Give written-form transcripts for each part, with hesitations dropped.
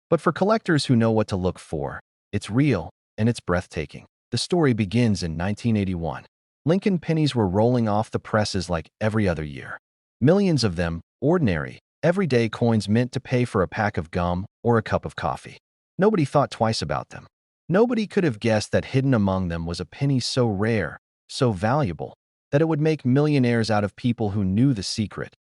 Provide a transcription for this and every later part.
But for collectors who know what to look for, it's real and it's breathtaking. The story begins in 1981. Lincoln pennies were rolling off the presses like every other year. Millions of them, ordinary, everyday coins meant to pay for a pack of gum or a cup of coffee. Nobody thought twice about them. Nobody could have guessed that hidden among them was a penny so rare, so valuable, that it would make millionaires out of people who knew the secret.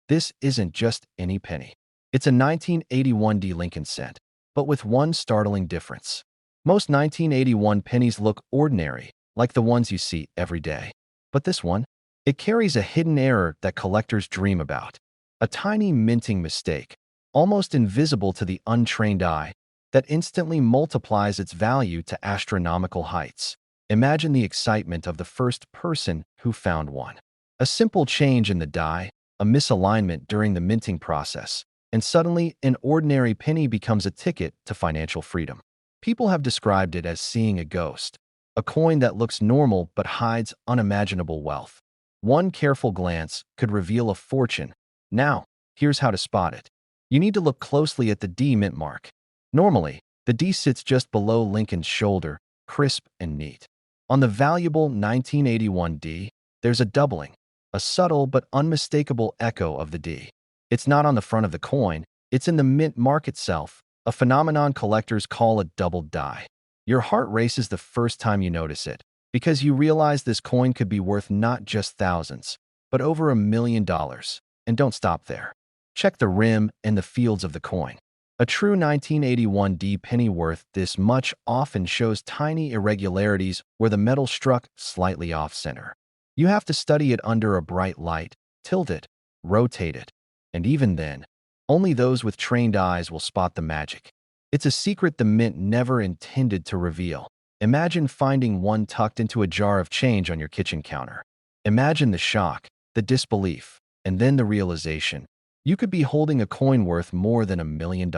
This isn't just any penny. It's a 1981 D Lincoln cent, but with one startling difference. Most 1981 pennies look ordinary, like the ones you see every day. But this one, it carries a hidden error that collectors dream about. A tiny minting mistake, almost invisible to the untrained eye, that instantly multiplies its value to astronomical heights. Imagine the excitement of the first person who found one. A simple change in the die, a misalignment during the minting process, and suddenly an ordinary penny becomes a ticket to financial freedom. People have described it as seeing a ghost, a coin that looks normal but hides unimaginable wealth. One careful glance could reveal a fortune. Now, here's how to spot it. You need to look closely at the D mint mark. Normally, the D sits just below Lincoln's shoulder, crisp and neat. On the valuable 1981 D, there's a doubling, a subtle but unmistakable echo of the D. It's not on the front of the coin, it's in the mint mark itself, a phenomenon collectors call a doubled die. Your heart races the first time you notice it, because you realize this coin could be worth not just thousands, but over $1 million. And don't stop there. Check the rim and the fields of the coin. A true 1981 D penny worth this much often shows tiny irregularities where the metal struck slightly off-center. You have to study it under a bright light, tilt it, rotate it, and even then, only those with trained eyes will spot the magic. It's a secret the mint never intended to reveal. Imagine finding one tucked into a jar of change on your kitchen counter. Imagine the shock, the disbelief, and then the realization. You could be holding a coin worth more than $1 million.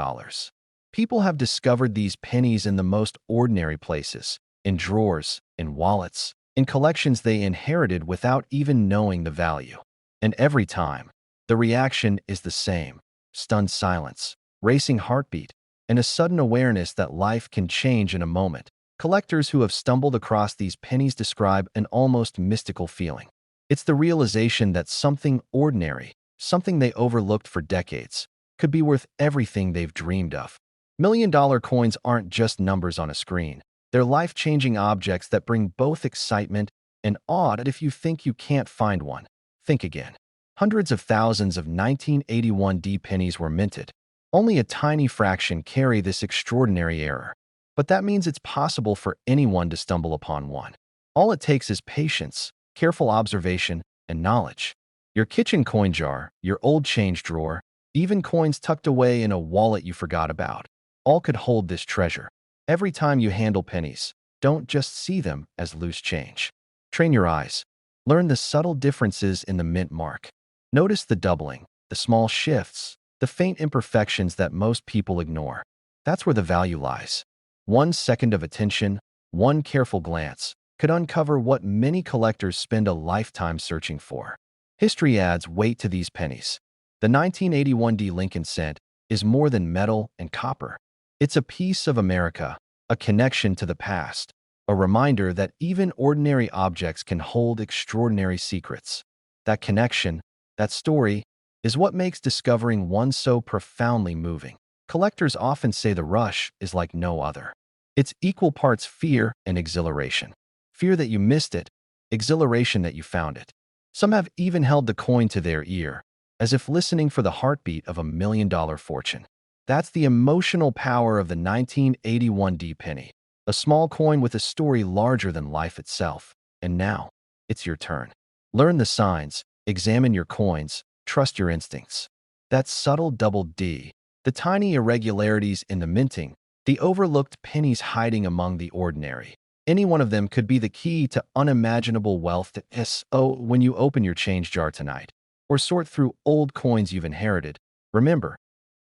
People have discovered these pennies in the most ordinary places, in drawers, in wallets, in collections they inherited without even knowing the value. And every time, the reaction is the same: stunned silence, racing heartbeat, and a sudden awareness that life can change in a moment. Collectors who have stumbled across these pennies describe an almost mystical feeling. It's the realization that something ordinary, something they overlooked for decades, could be worth everything they've dreamed of. $1 million coins aren't just numbers on a screen. They're life-changing objects that bring both excitement and awe. And if you think you can't find one, think again. Hundreds of thousands of 1981 D pennies were minted. Only a tiny fraction carry this extraordinary error. But that means it's possible for anyone to stumble upon one. All it takes is patience, careful observation, and knowledge. Your kitchen coin jar, your old change drawer, even coins tucked away in a wallet you forgot about, all could hold this treasure. Every time you handle pennies, don't just see them as loose change. Train your eyes. Learn the subtle differences in the mint mark. Notice the doubling, the small shifts, the faint imperfections that most people ignore. That's where the value lies. 1 second of attention, one careful glance, could uncover what many collectors spend a lifetime searching for. History adds weight to these pennies. The 1981 D Lincoln cent is more than metal and copper. It's a piece of America, a connection to the past, a reminder that even ordinary objects can hold extraordinary secrets. That connection, that story, is what makes discovering one so profoundly moving. Collectors often say the rush is like no other. It's equal parts fear and exhilaration. Fear that you missed it, exhilaration that you found it. Some have even held the coin to their ear, as if listening for the heartbeat of $1 million fortune. That's the emotional power of the 1981 D penny, a small coin with a story larger than life itself. And now, it's your turn. Learn the signs, examine your coins, trust your instincts. That subtle double D, the tiny irregularities in the minting, the overlooked pennies hiding among the ordinary. Any one of them could be the key to unimaginable wealth. So when you open your change jar tonight, or sort through old coins you've inherited, remember,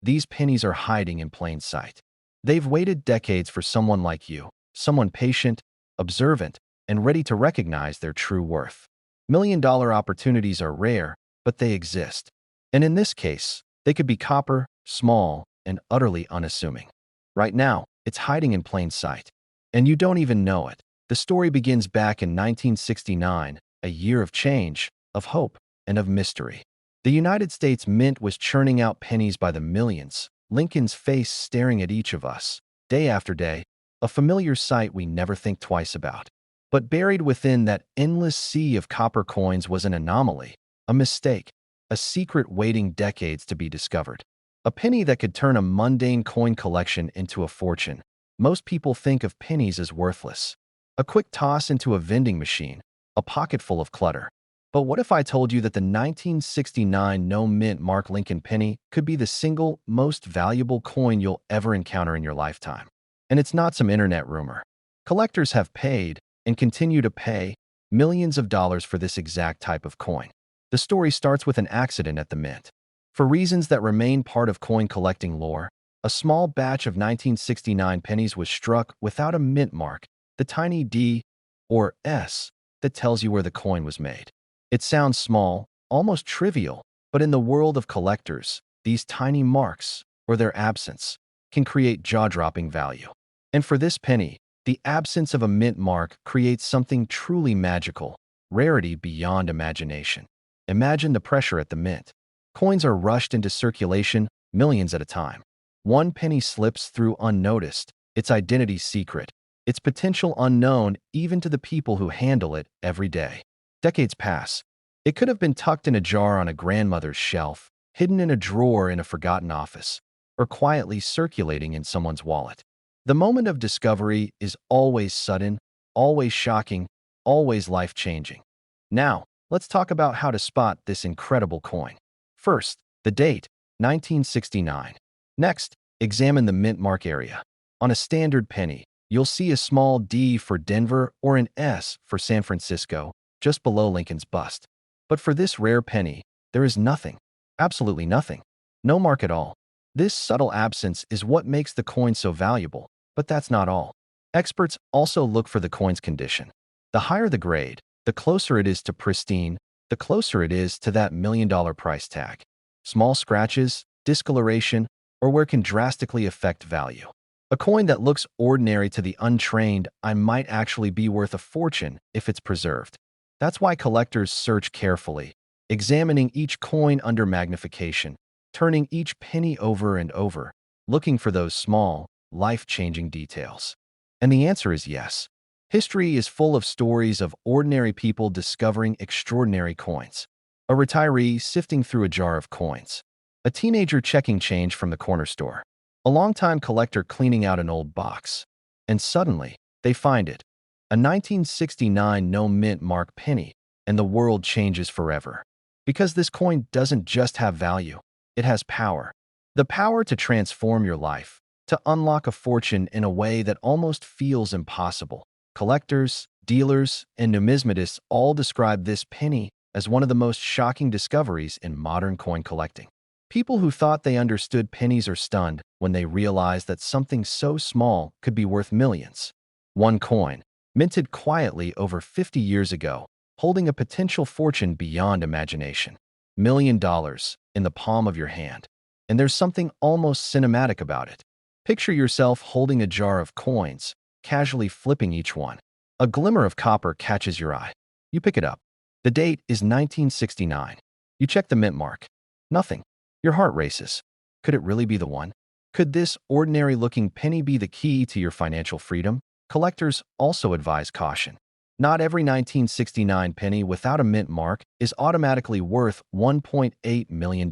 these pennies are hiding in plain sight. They've waited decades for someone like you, someone patient, observant, and ready to recognize their true worth. $1 million opportunities are rare, but they exist. And in this case, they could be copper, small, and utterly unassuming. Right now, it's hiding in plain sight. And you don't even know it. The story begins back in 1969, a year of change, of hope, and of mystery. The United States Mint was churning out pennies by the millions, Lincoln's face staring at each of us, day after day, a familiar sight we never think twice about. But buried within that endless sea of copper coins was an anomaly, a mistake, a secret waiting decades to be discovered. A penny that could turn a mundane coin collection into a fortune. Most people think of pennies as worthless. A quick toss into a vending machine, a pocket full of clutter. But what if I told you that the 1969 no-mint Mark Lincoln penny could be the single most valuable coin you'll ever encounter in your lifetime? And it's not some internet rumor. Collectors have paid, and continue to pay, millions of dollars for this exact type of coin. The story starts with an accident at the mint. For reasons that remain part of coin collecting lore, a small batch of 1969 pennies was struck without a mint mark, the tiny D or S that tells you where the coin was made. It sounds small, almost trivial, but in the world of collectors, these tiny marks, or their absence, can create jaw-dropping value. And for this penny, the absence of a mint mark creates something truly magical, rarity beyond imagination. Imagine the pressure at the mint. Coins are rushed into circulation, millions at a time. One penny slips through unnoticed, its identity secret, its potential unknown even to the people who handle it every day. Decades pass. It could have been tucked in a jar on a grandmother's shelf, hidden in a drawer in a forgotten office, or quietly circulating in someone's wallet. The moment of discovery is always sudden, always shocking, always life-changing. Now, let's talk about how to spot this incredible coin. First, the date, 1969. Next, examine the mint mark area. On a standard penny, you'll see a small D for Denver or an S for San Francisco, just below Lincoln's bust. But for this rare penny, there is nothing, absolutely nothing, no mark at all. This subtle absence is what makes the coin so valuable, but that's not all. Experts also look for the coin's condition. The higher the grade, the closer it is to pristine, the closer it is to that million-dollar price tag. Small scratches, discoloration, or where can drastically affect value. A coin that looks ordinary to the untrained might actually be worth a fortune if it's preserved. That's why collectors search carefully, examining each coin under magnification, turning each penny over and over, looking for those small, life-changing details. And the answer is yes. History is full of stories of ordinary people discovering extraordinary coins. A retiree sifting through a jar of coins. A teenager checking change from the corner store. A longtime collector cleaning out an old box. And suddenly, they find it. A 1969 no-mint mark penny, and the world changes forever. Because this coin doesn't just have value, it has power. The power to transform your life, to unlock a fortune in a way that almost feels impossible. Collectors, dealers, and numismatists all describe this penny as one of the most shocking discoveries in modern coin collecting. People who thought they understood pennies are stunned when they realize that something so small could be worth millions. One coin, minted quietly over 50 years ago, holding a potential fortune beyond imagination. $1 million in the palm of your hand. And there's something almost cinematic about it. Picture yourself holding a jar of coins, casually flipping each one. A glimmer of copper catches your eye. You pick it up. The date is 1969. You check the mint mark. Nothing. Your heart races. Could it really be the one? Could this ordinary-looking penny be the key to your financial freedom? Collectors also advise caution. Not every 1969 penny without a mint mark is automatically worth $1.8 million.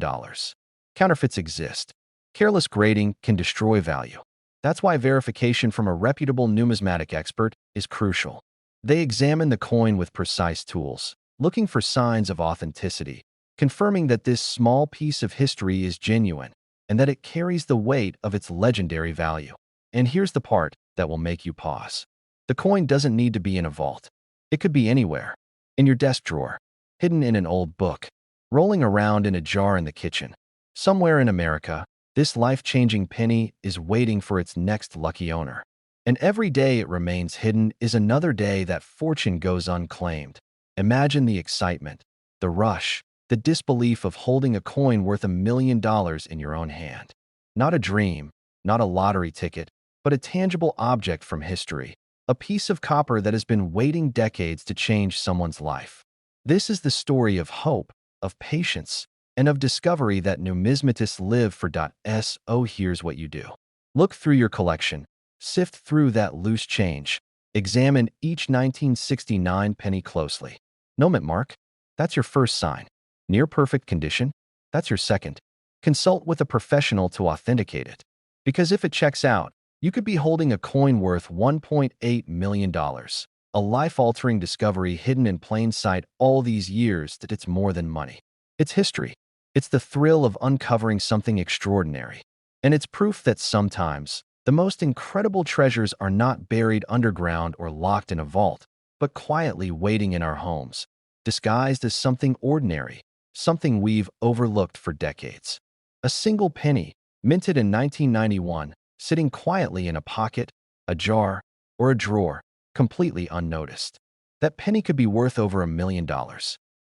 Counterfeits exist. Careless grading can destroy value. That's why verification from a reputable numismatic expert is crucial. They examine the coin with precise tools, looking for signs of authenticity, confirming that this small piece of history is genuine and that it carries the weight of its legendary value. And here's the part that will make you pause. The coin doesn't need to be in a vault. It could be anywhere. In your desk drawer, hidden in an old book, rolling around in a jar in the kitchen. Somewhere in America, this life-changing penny is waiting for its next lucky owner. And every day it remains hidden is another day that fortune goes unclaimed. Imagine the excitement, the rush, the disbelief of holding a coin worth $1 million in your own hand. Not a dream, not a lottery ticket, but a tangible object from history, a piece of copper that has been waiting decades to change someone's life. This is the story of hope, of patience, and of discovery that numismatists live for. So here's what you do. Look through your collection, sift through that loose change, examine each 1969 penny closely. No mint mark? That's your first sign. Near perfect condition? That's your second. Consult with a professional to authenticate it. Because if it checks out, you could be holding a coin worth $1.8 million, a life-altering discovery hidden in plain sight all these years. That it's more than money. It's history. It's the thrill of uncovering something extraordinary. And it's proof that sometimes the most incredible treasures are not buried underground or locked in a vault, but quietly waiting in our homes, disguised as something ordinary, something we've overlooked for decades. A single penny, minted in 1991, sitting quietly in a pocket, a jar, or a drawer, completely unnoticed. That penny could be worth over $1 million.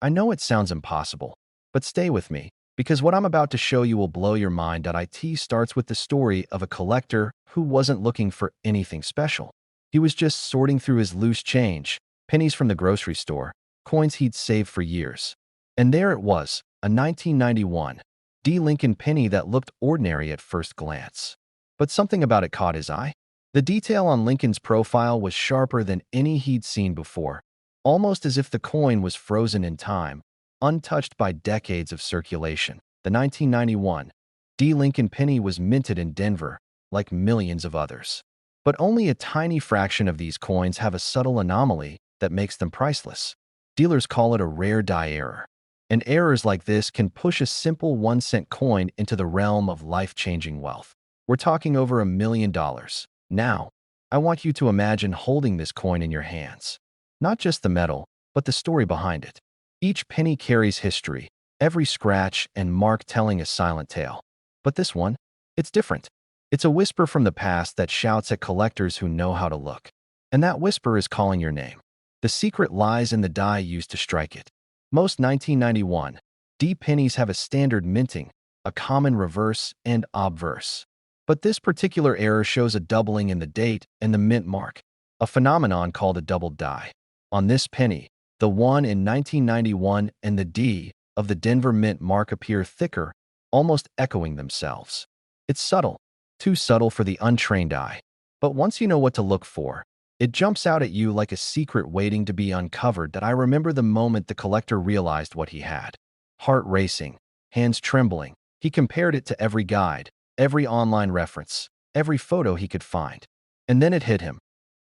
I know it sounds impossible, but stay with me, because what I'm about to show you will blow your mind. It starts with the story of a collector who wasn't looking for anything special. He was just sorting through his loose change, pennies from the grocery store, coins he'd saved for years. And there it was, a 1991 D. Lincoln penny that looked ordinary at first glance. But something about it caught his eye. The detail on Lincoln's profile was sharper than any he'd seen before, almost as if the coin was frozen in time, untouched by decades of circulation. The 1991 D. Lincoln penny was minted in Denver, like millions of others. But only a tiny fraction of these coins have a subtle anomaly that makes them priceless. Dealers call it a rare die error. And errors like this can push a simple 1-cent coin into the realm of life-changing wealth. We're talking over $1 million. Now, I want you to imagine holding this coin in your hands. Not just the metal, but the story behind it. Each penny carries history, every scratch and mark telling a silent tale. But this one, it's different. It's a whisper from the past that shouts at collectors who know how to look. And that whisper is calling your name. The secret lies in the die used to strike it. Most 1991 D pennies have a standard minting, a common reverse and obverse. But this particular error shows a doubling in the date and the mint mark, a phenomenon called a doubled die. On this penny, the 1 in 1991 and the D of the Denver mint mark appear thicker, almost echoing themselves. It's subtle, too subtle for the untrained eye. But once you know what to look for, it jumps out at you like a secret waiting to be uncovered. That I remember the moment the collector realized what he had. Heart racing, hands trembling, he compared it to every guide, every online reference, every photo he could find. And then it hit him.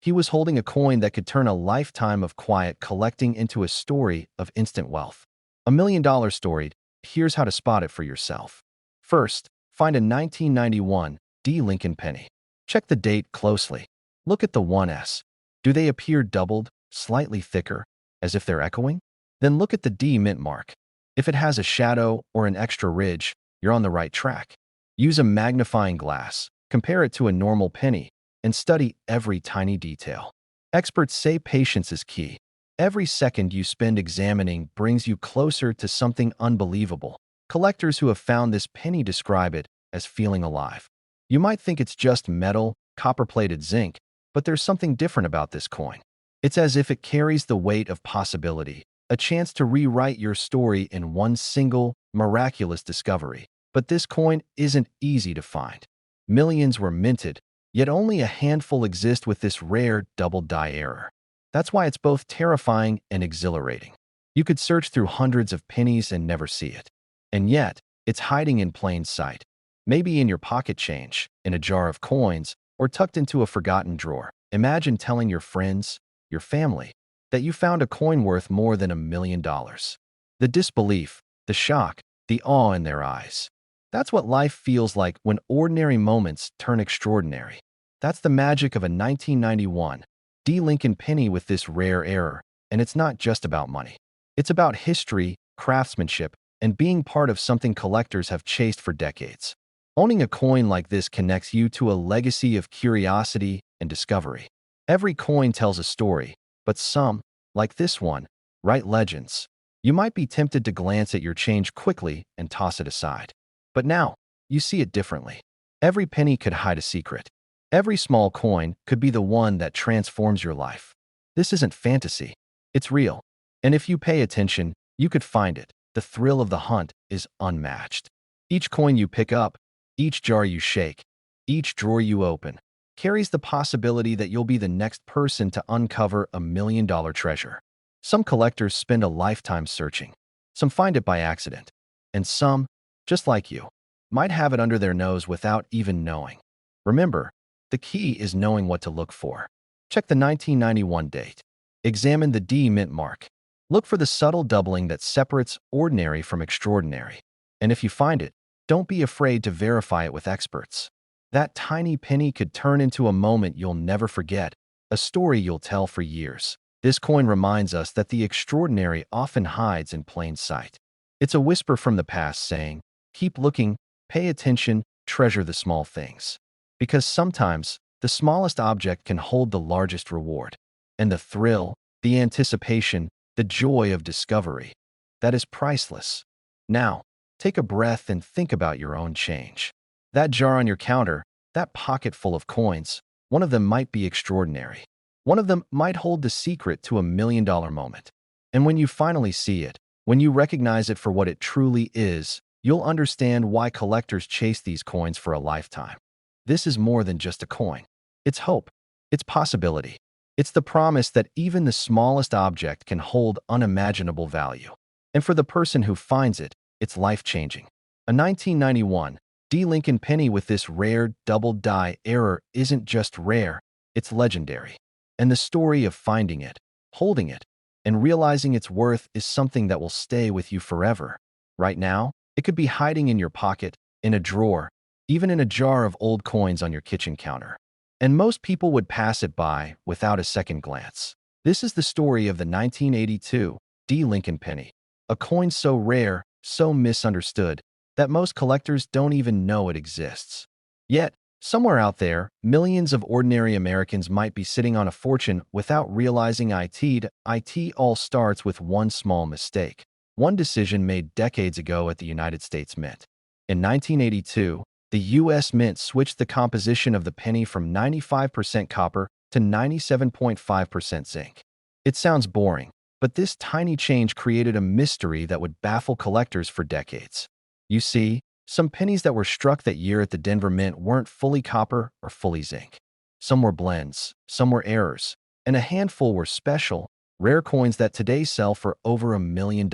He was holding a coin that could turn a lifetime of quiet collecting into a story of instant wealth. $1 million story. Here's how to spot it for yourself. First, find a 1991 D. Lincoln penny. Check the date closely. Look at the 1s. Do they appear doubled, slightly thicker, as if they're echoing? Then look at the D mint mark. If it has a shadow or an extra ridge, you're on the right track. Use a magnifying glass, compare it to a normal penny, and study every tiny detail. Experts say patience is key. Every second you spend examining brings you closer to something unbelievable. Collectors who have found this penny describe it as feeling alive. You might think it's just metal, copper-plated zinc, but there's something different about this coin. It's as if it carries the weight of possibility, a chance to rewrite your story in one single, miraculous discovery. But this coin isn't easy to find. Millions were minted, yet only a handful exist with this rare double die error. That's why it's both terrifying and exhilarating. You could search through hundreds of pennies and never see it. And yet, it's hiding in plain sight. Maybe in your pocket change, in a jar of coins, or tucked into a forgotten drawer. Imagine telling your friends, your family, that you found a coin worth more than $1 million. The disbelief, the shock, the awe in their eyes. That's what life feels like when ordinary moments turn extraordinary. That's the magic of a 1991 D. Lincoln penny with this rare error. And it's not just about money. It's about history, craftsmanship, and being part of something collectors have chased for decades. Owning a coin like this connects you to a legacy of curiosity and discovery. Every coin tells a story, but some, like this one, write legends. You might be tempted to glance at your change quickly and toss it aside. But now, you see it differently. Every penny could hide a secret. Every small coin could be the one that transforms your life. This isn't fantasy. It's real. And if you pay attention, you could find it. The thrill of the hunt is unmatched. Each coin you pick up, each jar you shake, each drawer you open, carries the possibility that you'll be the next person to uncover $1 million treasure. Some collectors spend a lifetime searching. Some find it by accident. And some, just like you, might have it under their nose without even knowing. Remember, the key is knowing what to look for. Check the 1991 date. Examine the D mint mark. Look for the subtle doubling that separates ordinary from extraordinary. And if you find it, don't be afraid to verify it with experts. That tiny penny could turn into a moment you'll never forget, a story you'll tell for years. This coin reminds us that the extraordinary often hides in plain sight. It's a whisper from the past saying, keep looking, pay attention, treasure the small things. Because sometimes, the smallest object can hold the largest reward. And the thrill, the anticipation, the joy of discovery, that is priceless. Now, take a breath and think about your own change. That jar on your counter, that pocket full of coins, one of them might be extraordinary. One of them might hold the secret to $1 million moment. And when you finally see it, when you recognize it for what it truly is, you'll understand why collectors chase these coins for a lifetime. This is more than just a coin. It's hope. It's possibility. It's the promise that even the smallest object can hold unimaginable value. And for the person who finds it, it's life-changing. A 1991 D. Lincoln penny with this rare double-die error isn't just rare, it's legendary. And the story of finding it, holding it, and realizing its worth is something that will stay with you forever. Right now, it could be hiding in your pocket, in a drawer, even in a jar of old coins on your kitchen counter. And most people would pass it by without a second glance. This is the story of the 1982 D. Lincoln penny, a coin so rare, so misunderstood, that most collectors don't even know it exists. Yet, somewhere out there, millions of ordinary Americans might be sitting on a fortune without realizing it all starts with one small mistake, one decision made decades ago at the United States Mint. In 1982, the U.S. Mint switched the composition of the penny from 95% copper to 97.5% zinc. It sounds boring, but this tiny change created a mystery that would baffle collectors for decades. You see, some pennies that were struck that year at the Denver Mint weren't fully copper or fully zinc. Some were blends, some were errors, and a handful were special, rare coins that today sell for over $1 million.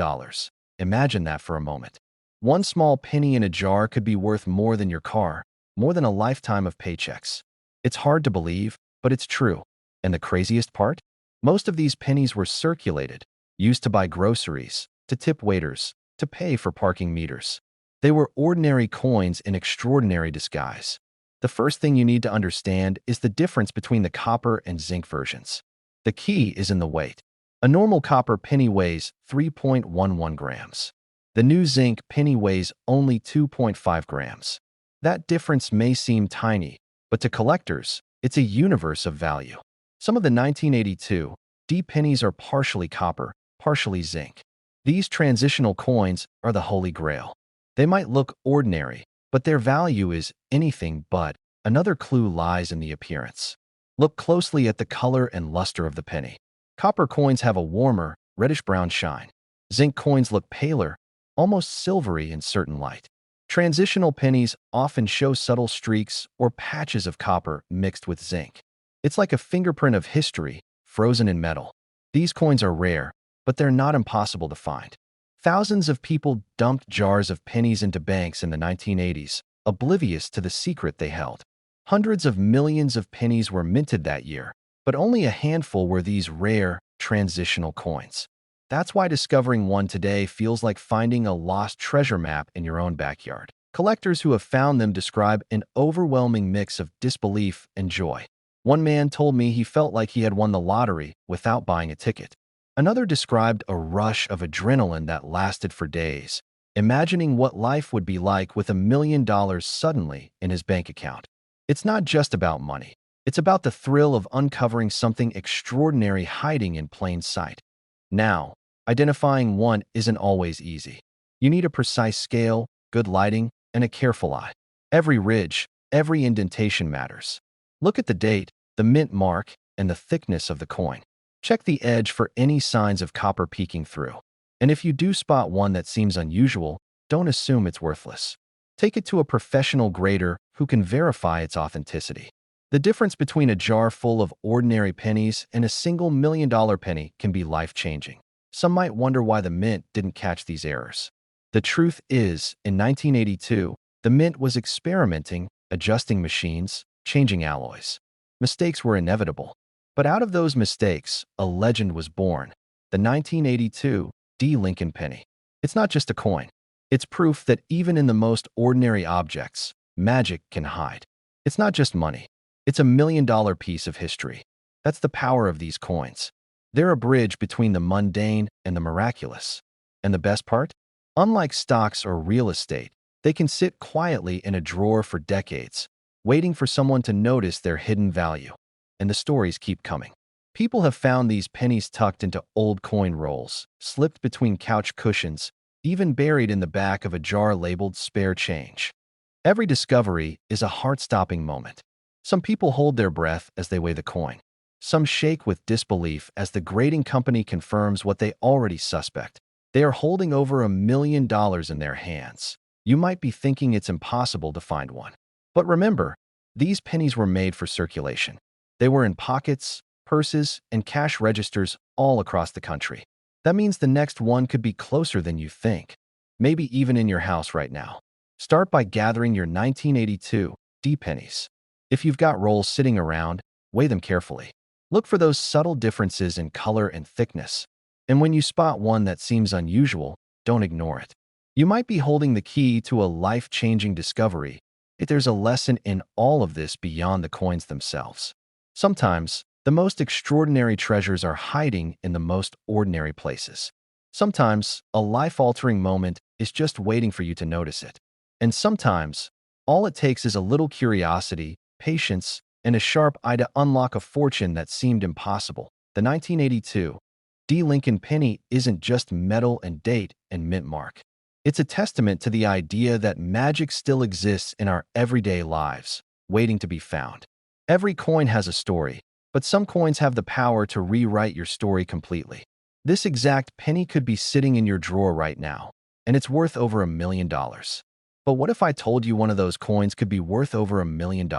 Imagine that for a moment. One small penny in a jar could be worth more than your car, more than a lifetime of paychecks. It's hard to believe, but it's true. And the craziest part? Most of these pennies were circulated, used to buy groceries, to tip waiters, to pay for parking meters. They were ordinary coins in extraordinary disguise. The first thing you need to understand is the difference between the copper and zinc versions. The key is in the weight. A normal copper penny weighs 3.11 grams. The new zinc penny weighs only 2.5 grams. That difference may seem tiny, but to collectors, it's a universe of value. Some of the 1982 D pennies are partially copper, partially zinc. These transitional coins are the holy grail. They might look ordinary, but their value is anything but. Another clue lies in the appearance. Look closely at the color and luster of the penny. Copper coins have a warmer, reddish-brown shine. Zinc coins look paler, almost silvery in certain light. Transitional pennies often show subtle streaks or patches of copper mixed with zinc. It's like a fingerprint of history, frozen in metal. These coins are rare, but they're not impossible to find. Thousands of people dumped jars of pennies into banks in the 1980s, oblivious to the secret they held. Hundreds of millions of pennies were minted that year, but only a handful were these rare, transitional coins. That's why discovering one today feels like finding a lost treasure map in your own backyard. Collectors who have found them describe an overwhelming mix of disbelief and joy. One man told me he felt like he had won the lottery without buying a ticket. Another described a rush of adrenaline that lasted for days, imagining what life would be like with $1 million suddenly in his bank account. It's not just about money. It's about the thrill of uncovering something extraordinary hiding in plain sight. Now, identifying one isn't always easy. You need a precise scale, good lighting, and a careful eye. Every ridge, every indentation matters. Look at the date, the mint mark, and the thickness of the coin. Check the edge for any signs of copper peeking through. And if you do spot one that seems unusual, don't assume it's worthless. Take it to a professional grader who can verify its authenticity. The difference between a jar full of ordinary pennies and a single $1 million penny can be life-changing. Some might wonder why the mint didn't catch these errors. The truth is, in 1982, the mint was experimenting, adjusting machines, changing alloys. Mistakes were inevitable. But out of those mistakes, a legend was born. The 1982 D. Lincoln penny. It's not just a coin. It's proof that even in the most ordinary objects, magic can hide. It's not just money. It's a $1 million piece of history. That's the power of these coins. They're a bridge between the mundane and the miraculous. And the best part? Unlike stocks or real estate, they can sit quietly in a drawer for decades, waiting for someone to notice their hidden value. And the stories keep coming. People have found these pennies tucked into old coin rolls, slipped between couch cushions, even buried in the back of a jar labeled spare change. Every discovery is a heart-stopping moment. Some people hold their breath as they weigh the coin. Some shake with disbelief as the grading company confirms what they already suspect. They are holding over $1 million in their hands. You might be thinking it's impossible to find one. But remember, these pennies were made for circulation. They were in pockets, purses, and cash registers all across the country. That means the next one could be closer than you think, maybe even in your house right now. Start by gathering your 1982 D pennies. If you've got rolls sitting around, weigh them carefully. Look for those subtle differences in color and thickness. And when you spot one that seems unusual, don't ignore it. You might be holding the key to a life-changing discovery. If there's a lesson in all of this beyond the coins themselves. Sometimes, the most extraordinary treasures are hiding in the most ordinary places. Sometimes, a life-altering moment is just waiting for you to notice it. And sometimes, all it takes is a little curiosity, patience, and a sharp eye to unlock a fortune that seemed impossible. The 1982 D. Lincoln penny isn't just metal and date and mint mark. It's a testament to the idea that magic still exists in our everyday lives, waiting to be found. Every coin has a story, but some coins have the power to rewrite your story completely. This exact penny could be sitting in your drawer right now, and it's worth over $1 million. But what if I told you one of those coins could be worth over $1 million?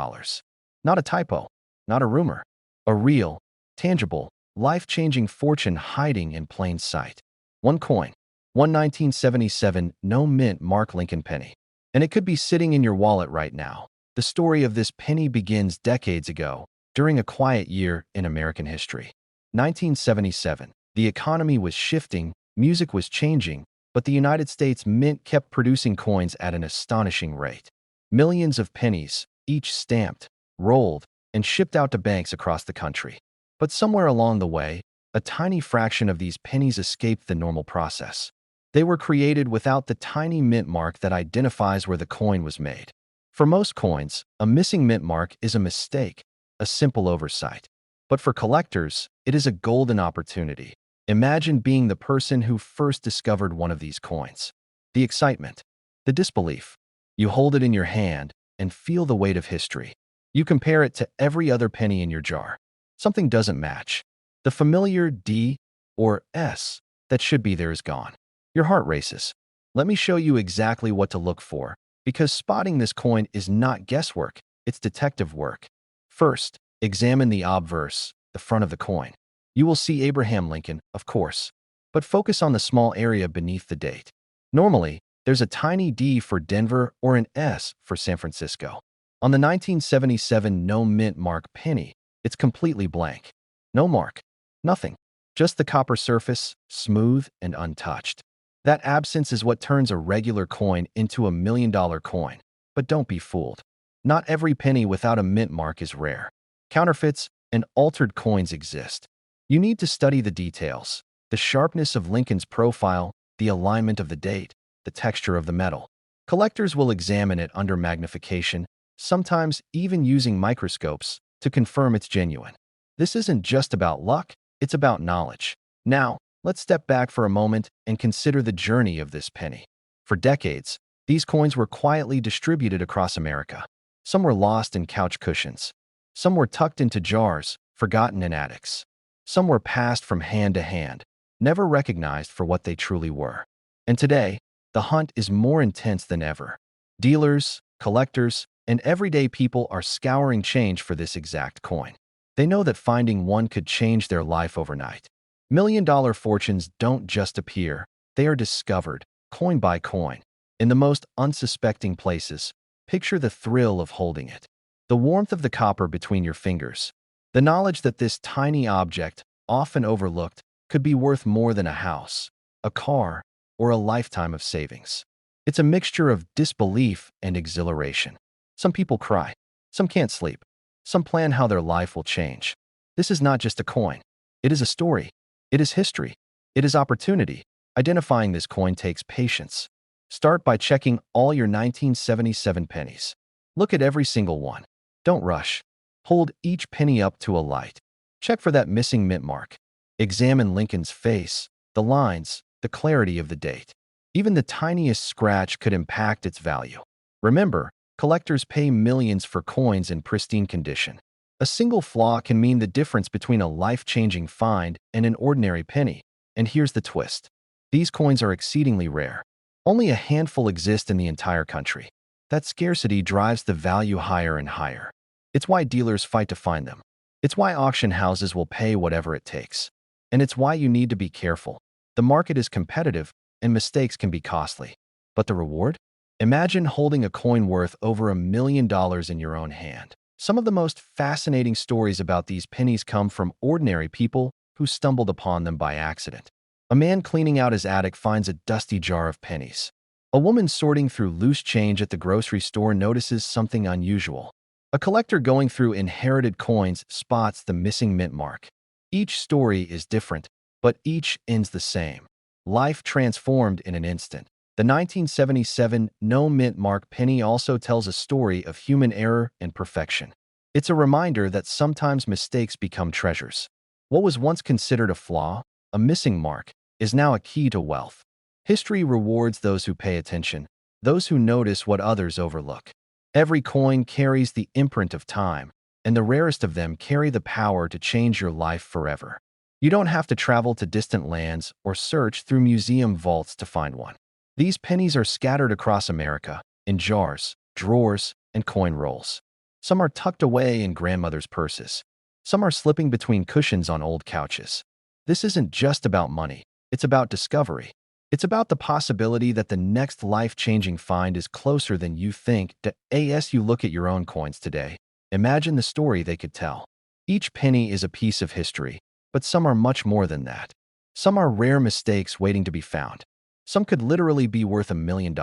Not a typo, not a rumor. A real, tangible, life-changing fortune hiding in plain sight. One coin, one 1977 no mint mark Lincoln penny. And it could be sitting in your wallet right now. The story of this penny begins decades ago, during a quiet year in American history. 1977. The economy was shifting, music was changing, but the United States Mint kept producing coins at an astonishing rate. Millions of pennies, each stamped, rolled, and shipped out to banks across the country. But somewhere along the way, a tiny fraction of these pennies escaped the normal process. They were created without the tiny mint mark that identifies where the coin was made. For most coins, a missing mint mark is a mistake, a simple oversight. But for collectors, it is a golden opportunity. Imagine being the person who first discovered one of these coins. The excitement, the disbelief. You hold it in your hand and feel the weight of history. You compare it to every other penny in your jar. Something doesn't match. The familiar D or S that should be there is gone. Your heart races. Let me show you exactly what to look for, because spotting this coin is not guesswork, it's detective work. First, examine the obverse, the front of the coin. You will see Abraham Lincoln, of course, but focus on the small area beneath the date. Normally, there's a tiny D for Denver or an S for San Francisco. On the 1977 no mint mark penny, it's completely blank. No mark. Nothing. Just the copper surface, smooth and untouched. That absence is what turns a regular coin into a $1 million coin. But don't be fooled. Not every penny without a mint mark is rare. Counterfeits and altered coins exist. You need to study the details, the sharpness of Lincoln's profile, the alignment of the date, the texture of the metal. Collectors will examine it under magnification, sometimes even using microscopes, to confirm it's genuine. This isn't just about luck, it's about knowledge. Now, let's step back for a moment and consider the journey of this penny. For decades, these coins were quietly distributed across America. Some were lost in couch cushions. Some were tucked into jars, forgotten in attics. Some were passed from hand to hand, never recognized for what they truly were. And today, the hunt is more intense than ever. Dealers, collectors, and everyday people are scouring change for this exact coin. They know that finding one could change their life overnight. Million-dollar fortunes don't just appear, they are discovered, coin by coin. In the most unsuspecting places, picture the thrill of holding it. The warmth of the copper between your fingers. The knowledge that this tiny object, often overlooked, could be worth more than a house, a car, or a lifetime of savings. It's a mixture of disbelief and exhilaration. Some people cry. Some can't sleep. Some plan how their life will change. This is not just a coin. It is a story. It is history. It is opportunity. Identifying this coin takes patience. Start by checking all your 1977 pennies. Look at every single one. Don't rush. Hold each penny up to a light. Check for that missing mint mark. Examine Lincoln's face, the lines, the clarity of the date. Even the tiniest scratch could impact its value. Remember, collectors pay millions for coins in pristine condition. A single flaw can mean the difference between a life-changing find and an ordinary penny. And here's the twist. These coins are exceedingly rare. Only a handful exist in the entire country. That scarcity drives the value higher and higher. It's why dealers fight to find them. It's why auction houses will pay whatever it takes. And it's why you need to be careful. The market is competitive, and mistakes can be costly. But the reward? Imagine holding a coin worth over $1 million in your own hand. Some of the most fascinating stories about these pennies come from ordinary people who stumbled upon them by accident. A man cleaning out his attic finds a dusty jar of pennies. A woman sorting through loose change at the grocery store notices something unusual. A collector going through inherited coins spots the missing mint mark. Each story is different, but each ends the same. Life transformed in an instant. The 1977 no mint mark penny also tells a story of human error and perfection. It's a reminder that sometimes mistakes become treasures. What was once considered a flaw, a missing mark, is now a key to wealth. History rewards those who pay attention, those who notice what others overlook. Every coin carries the imprint of time, and the rarest of them carry the power to change your life forever. You don't have to travel to distant lands or search through museum vaults to find one. These pennies are scattered across America, in jars, drawers, and coin rolls. Some are tucked away in grandmother's purses. Some are slipping between cushions on old couches. This isn't just about money. It's about discovery. It's about the possibility that the next life-changing find is closer than you think. As you look at your own coins today, imagine the story they could tell. Each penny is a piece of history, but some are much more than that. Some are rare mistakes waiting to be found. Some could literally be worth $1 million.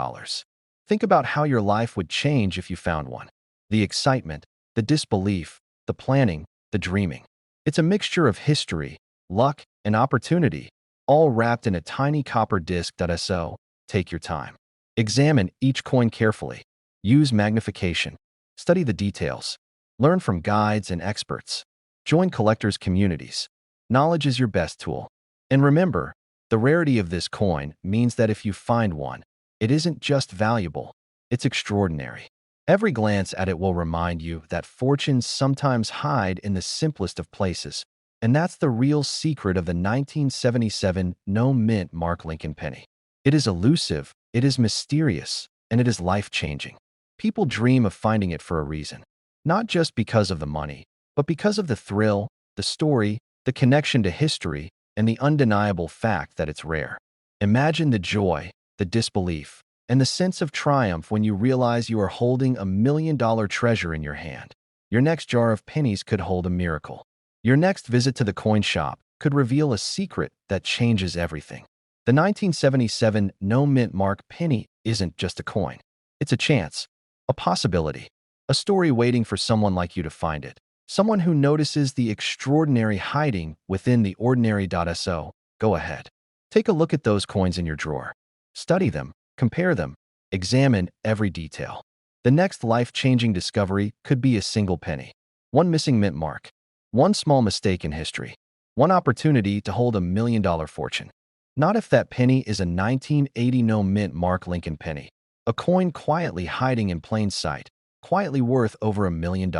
Think about how your life would change if you found one. The excitement, the disbelief, the planning, the dreaming. It's a mixture of history, luck, and opportunity, all wrapped in a tiny copper disc. So, take your time. Examine each coin carefully. Use magnification. Study the details. Learn from guides and experts. Join collectors' communities. Knowledge is your best tool. And remember, the rarity of this coin means that if you find one, it isn't just valuable, it's extraordinary. Every glance at it will remind you that fortunes sometimes hide in the simplest of places, and that's the real secret of the 1977 no mint mark Lincoln penny. It is elusive, it is mysterious, and it is life-changing. People dream of finding it for a reason, not just because of the money, but because of the thrill, the story, the connection to history, and the undeniable fact that it's rare. Imagine the joy, the disbelief, and the sense of triumph when you realize you are holding $1 million treasure in your hand. Your next jar of pennies could hold a miracle. Your next visit to the coin shop could reveal a secret that changes everything. The 1977 no mint mark penny isn't just a coin. It's a chance, a possibility, a story waiting for someone like you to find it. Someone who notices the extraordinary hiding within the ordinary. So, go ahead. Take a look at those coins in your drawer. Study them, compare them, examine every detail. The next life-changing discovery could be a single penny. One missing mint mark. One small mistake in history. One opportunity to hold $1 million fortune. Not if that penny is a 1980 no mint mark Lincoln penny. A coin quietly hiding in plain sight, quietly worth over $1 million.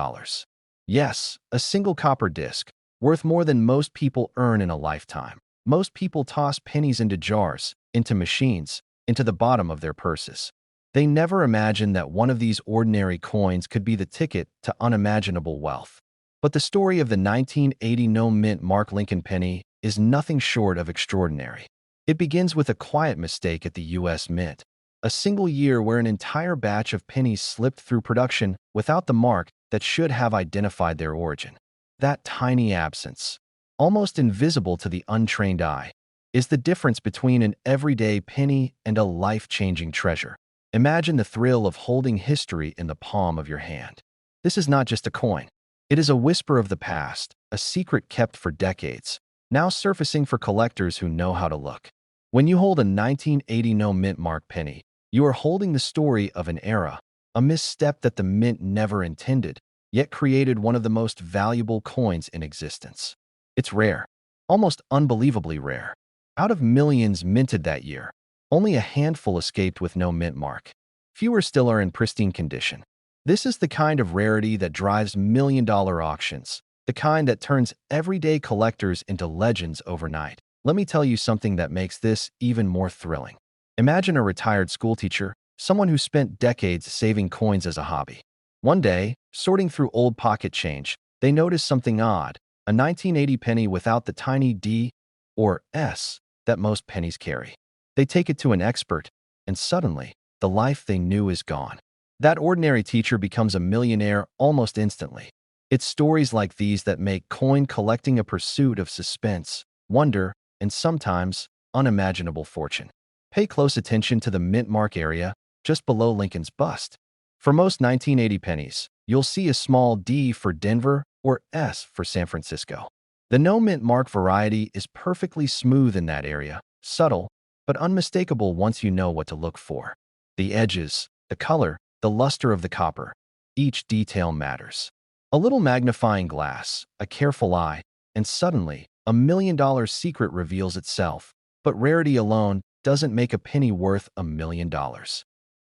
Yes, a single copper disc, worth more than most people earn in a lifetime. Most people toss pennies into jars, into machines, into the bottom of their purses. They never imagine that one of these ordinary coins could be the ticket to unimaginable wealth. But the story of the 1980 no-mint Mark Lincoln penny is nothing short of extraordinary. It begins with a quiet mistake at the U.S. Mint, a single year where an entire batch of pennies slipped through production without the mark that should have identified their origin. That tiny absence, almost invisible to the untrained eye, is the difference between an everyday penny and a life-changing treasure. Imagine the thrill of holding history in the palm of your hand. This is not just a coin. It is a whisper of the past, a secret kept for decades, now surfacing for collectors who know how to look. When you hold a 1980 no-mint mark penny, you are holding the story of an era, a misstep that the mint never intended, yet created one of the most valuable coins in existence. It's rare, almost unbelievably rare. Out of millions minted that year, only a handful escaped with no mint mark. Fewer still are in pristine condition. This is the kind of rarity that drives million-dollar auctions, the kind that turns everyday collectors into legends overnight. Let me tell you something that makes this even more thrilling. Imagine a retired schoolteacher, someone who spent decades saving coins as a hobby. One day, sorting through old pocket change, they notice something odd, a 1980 penny without the tiny D or S that most pennies carry. They take it to an expert, and suddenly, the life they knew is gone. That ordinary teacher becomes a millionaire almost instantly. It's stories like these that make coin collecting a pursuit of suspense, wonder, and sometimes unimaginable fortune. Pay close attention to the mint mark area just below Lincoln's bust. For most 1980 pennies, you'll see a small D for Denver or S for San Francisco. The no-mint mark variety is perfectly smooth in that area, subtle, but unmistakable once you know what to look for. The edges, the color, the luster of the copper. Each detail matters. A little magnifying glass, a careful eye, and suddenly, $1 million secret reveals itself. But rarity alone doesn't make a penny worth $1 million.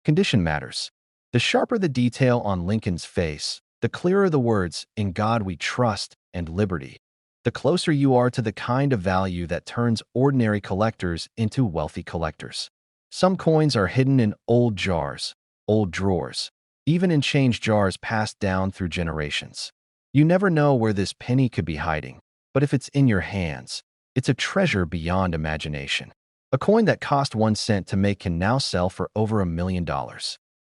Condition matters. The sharper the detail on Lincoln's face, the clearer the words, "In God we trust," and "liberty," the closer you are to the kind of value that turns ordinary collectors into wealthy collectors. Some coins are hidden in old jars, old drawers, even in change jars passed down through generations. You never know where this penny could be hiding, but if it's in your hands, it's a treasure beyond imagination. A coin that cost 1 cent to make can now sell for over $1 million.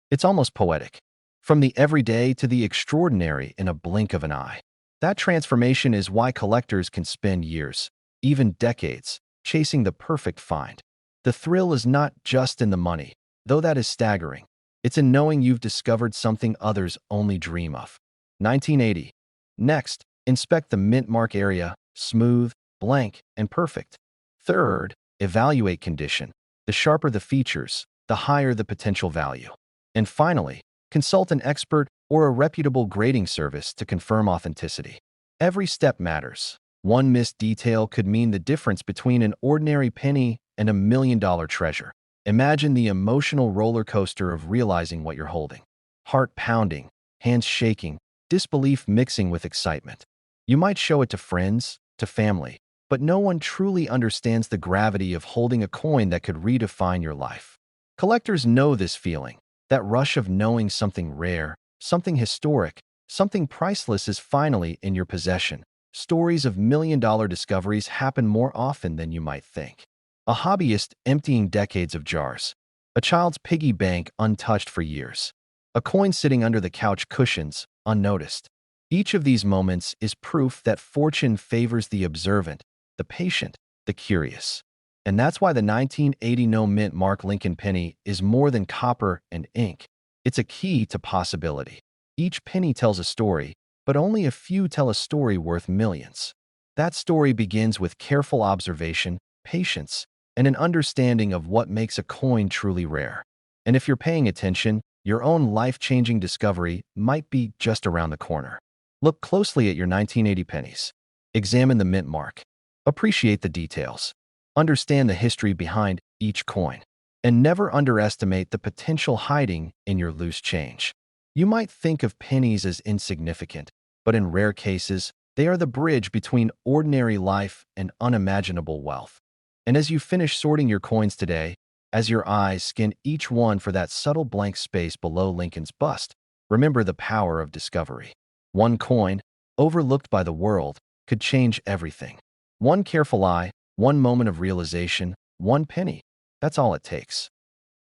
It's almost poetic. From the everyday to the extraordinary in a blink of an eye. That transformation is why collectors can spend years, even decades, chasing the perfect find. The thrill is not just in the money, though that is staggering. It's in knowing you've discovered something others only dream of. 1980. Next, inspect the mint mark area, smooth, blank, and perfect. Third, evaluate condition. The sharper the features, the higher the potential value. And finally, consult an expert or a reputable grading service to confirm authenticity. Every step matters. One missed detail could mean the difference between an ordinary penny and $1 million treasure. Imagine the emotional roller coaster of realizing what you're holding. Heart pounding, hands shaking, disbelief mixing with excitement. You might show it to friends, to family, but no one truly understands the gravity of holding a coin that could redefine your life. Collectors know this feeling, that rush of knowing something rare, something historic, something priceless is finally in your possession. Stories of million-dollar discoveries happen more often than you might think. A hobbyist emptying decades of jars. A child's piggy bank untouched for years. A coin sitting under the couch cushions, unnoticed. Each of these moments is proof that fortune favors the observant, the patient, the curious. And that's why the 1980 no-mint Mark Lincoln penny is more than copper and ink. It's a key to possibility. Each penny tells a story, but only a few tell a story worth millions. That story begins with careful observation, patience, and an understanding of what makes a coin truly rare. And if you're paying attention, your own life-changing discovery might be just around the corner. Look closely at your 1980 pennies. Examine the mint mark. Appreciate the details. Understand the history behind each coin. And never underestimate the potential hiding in your loose change. You might think of pennies as insignificant, but in rare cases, they are the bridge between ordinary life and unimaginable wealth. And as you finish sorting your coins today, as your eyes scan each one for that subtle blank space below Lincoln's bust, remember the power of discovery. One coin, overlooked by the world, could change everything. One careful eye, one moment of realization, one penny. That's all it takes.